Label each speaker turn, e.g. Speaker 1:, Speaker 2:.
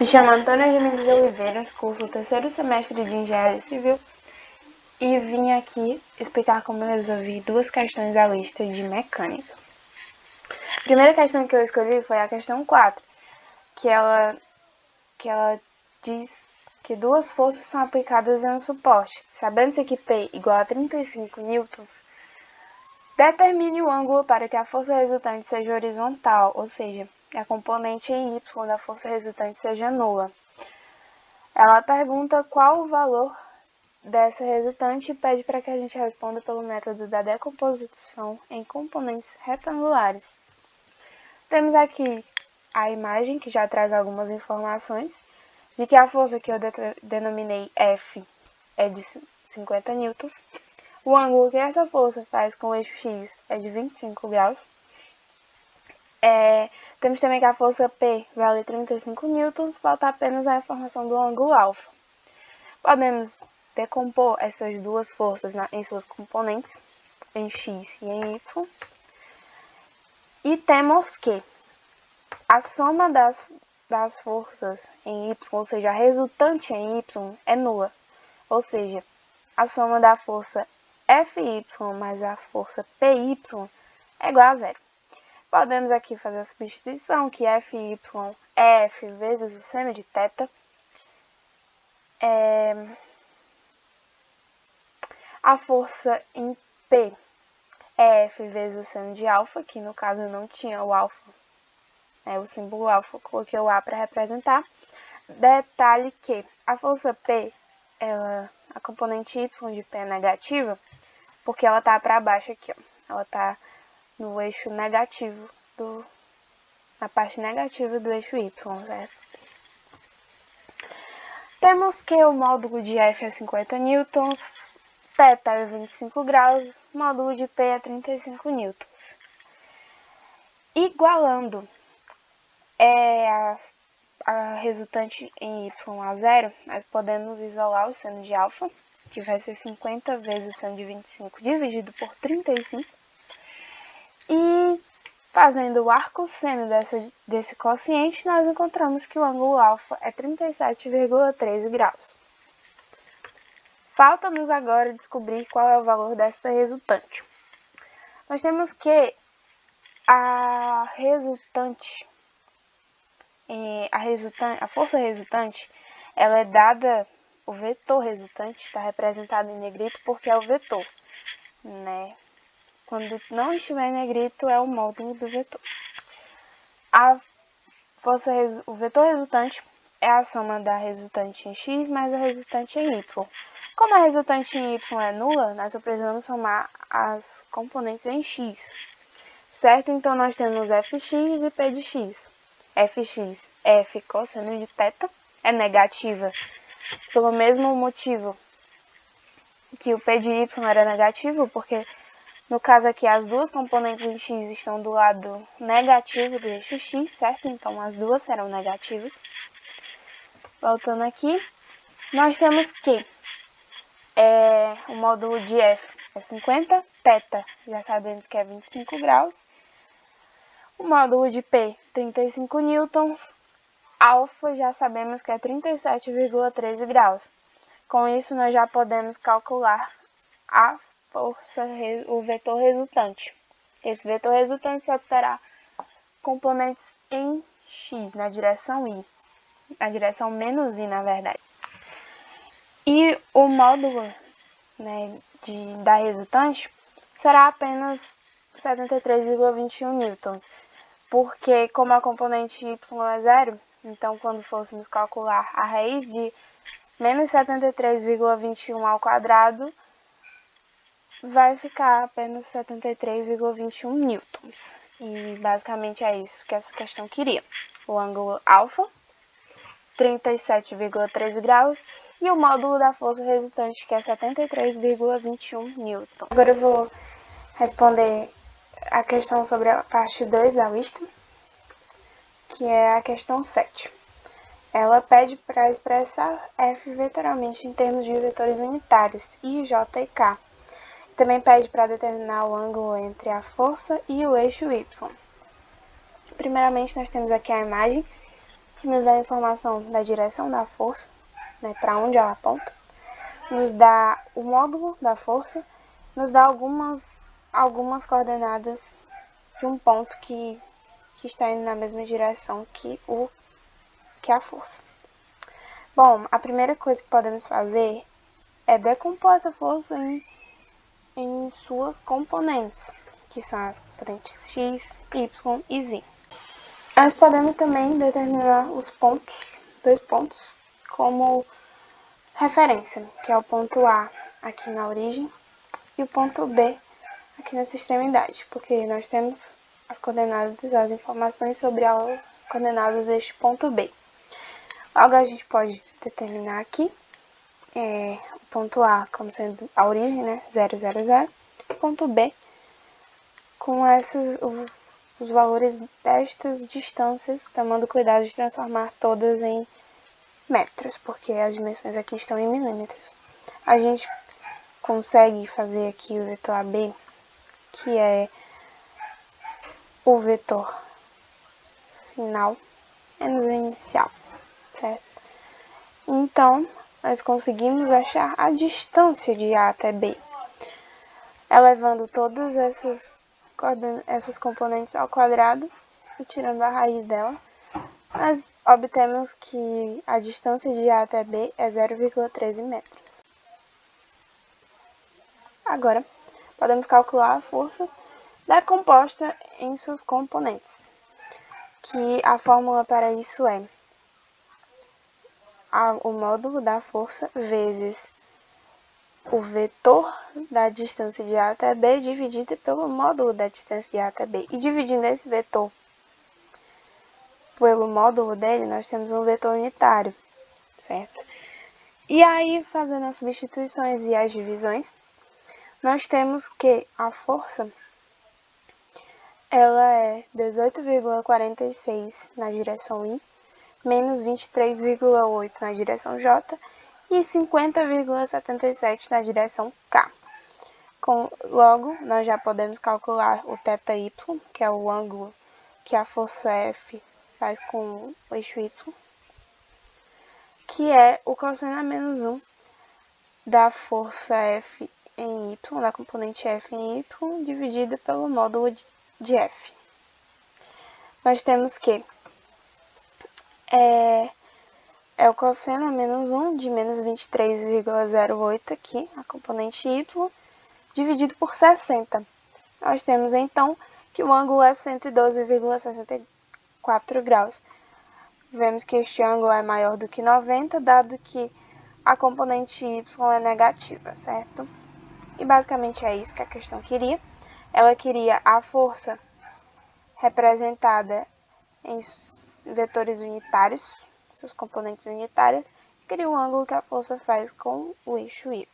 Speaker 1: Me chamo Antônia Gemini de Oliveira, curso o terceiro semestre de Engenharia Civil e vim aqui explicar como eu resolvi duas questões da lista de mecânica. A primeira questão que eu escolhi foi a questão 4, que ela diz que duas forças são aplicadas em um suporte. Sabendo-se que P igual a 35 newtons, determine o ângulo para que a força resultante seja horizontal, ou seja, a componente em Y da força resultante seja nula. Ela pergunta qual o valor dessa resultante e pede para que a gente responda pelo método da decomposição em componentes retangulares. Temos aqui a imagem, que já traz algumas informações, de que a força que eu denominei F é de 50 newtons. O ângulo que essa força faz com o eixo X é de 25 graus. Temos também que a força P vale 35 newtons, falta apenas a informação do ângulo alfa. Podemos decompor essas duas forças em suas componentes, em X e em Y. E temos que a soma das forças em Y, ou seja, a resultante em Y, é nula. Ou seja, a soma da força Fy mais a força Py é igual a zero. Podemos aqui fazer a substituição, que Fy é F vezes o seno de θ. A força em P é F vezes o seno de alfa, que no caso não tinha o alfa, o símbolo alfa, coloquei o A para representar. Detalhe que a força P, a componente Y de P é negativa, porque ela está para baixo aqui, ó. Ela está no eixo negativo, na parte negativa do eixo Y, certo? Temos que o módulo de F é 50 newtons, θ é 25 graus, módulo de P é 35 newtons. Igualando a resultante em Y a zero, nós podemos isolar o seno de alfa, que vai ser 50 vezes o seno de 25 dividido por 35. E fazendo o arcosseno desse quociente, nós encontramos que o ângulo alfa é 37,13 graus. Falta-nos agora descobrir qual é o valor dessa resultante. Nós temos que a força resultante, ela é dada, o vetor resultante está representado em negrito porque é o vetor, né? Quando não estiver em negrito, é o módulo do vetor. O vetor resultante é a soma da resultante em X mais a resultante em Y. Como a resultante em Y é nula, nós só precisamos somar as componentes em X, certo? Então, nós temos Fx e P de X. Fx é F cosseno de θ, é negativa pelo mesmo motivo que o P de Y era negativo, porque no caso aqui as duas componentes em X estão do lado negativo do eixo X, certo? Então as duas serão negativas. Voltando aqui, nós temos que o módulo de F é 50, θ já sabemos que é 25 graus. O módulo de P, 35 newtons. Alfa já sabemos que é 37,13 graus. Com isso, nós já podemos calcular a força, o vetor resultante. Esse vetor resultante só terá componentes em X, na direção I. Na direção menos I, na verdade. E o módulo, da resultante será apenas 73,21 newtons. Porque como a componente Y é zero, então quando fôssemos calcular a raiz de menos 73,21 ao quadrado, vai ficar apenas 73,21 newtons. E basicamente é isso que essa questão queria. O ângulo alfa, 37,13 graus, e o módulo da força resultante, que é 73,21 newton. Agora eu vou responder a questão sobre a parte 2 da lista, que é a questão 7. Ela pede para expressar F vetoralmente em termos de vetores unitários, I, J e K. Também pede para determinar o ângulo entre a força e o eixo Y. Primeiramente, nós temos aqui a imagem, que nos dá a informação da direção da força, né, para onde ela aponta, nos dá o módulo da força, nos dá algumas coordenadas de um ponto que está indo na mesma direção que a força. Bom, a primeira coisa que podemos fazer é decompor essa força em suas componentes, que são as componentes x, y e z. Nós podemos também determinar dois pontos, como referência, que é o ponto A aqui na origem e o ponto B aqui nessa extremidade, porque nós temos as coordenadas, as informações sobre as coordenadas deste ponto B. Logo, a gente pode determinar aqui o ponto A como sendo a origem, né, 0, 0, 0, e o ponto B com os valores destas distâncias, tomando cuidado de transformar todas em metros, porque as dimensões aqui estão em milímetros. A gente consegue fazer aqui o vetor AB, que é o vetor final menos o inicial, certo? Então, nós conseguimos achar a distância de A até B, elevando todas essas componentes ao quadrado e tirando a raiz dela. Nós obtemos que a distância de A até B é 0,13 metros. Agora, podemos calcular a força decomposta em seus componentes, que a fórmula para isso é o módulo da força vezes o vetor da distância de A até B dividido pelo módulo da distância de A até B. E dividindo esse vetor pelo módulo dele, nós temos um vetor unitário, certo? E aí, fazendo as substituições e as divisões, nós temos que a força ela é 18,46 na direção I, menos 23,8 na direção J e 50,77 na direção K. Logo, nós já podemos calcular o θy, que é o ângulo que a força F faz com o eixo Y, que é o cosseno menos 1 da força F em Y, da componente F em Y, dividida pelo módulo de F. Nós temos que é o cosseno menos 1 de menos 23,08 aqui, a componente Y, dividido por 60. Nós temos, então, que o ângulo é 112,64 graus. Vemos que este ângulo é maior do que 90, dado que a componente Y é negativa, certo? E basicamente é isso que a questão queria. Ela queria a força representada em vetores unitários, seus componentes unitários, e queria o ângulo que a força faz com o eixo Y.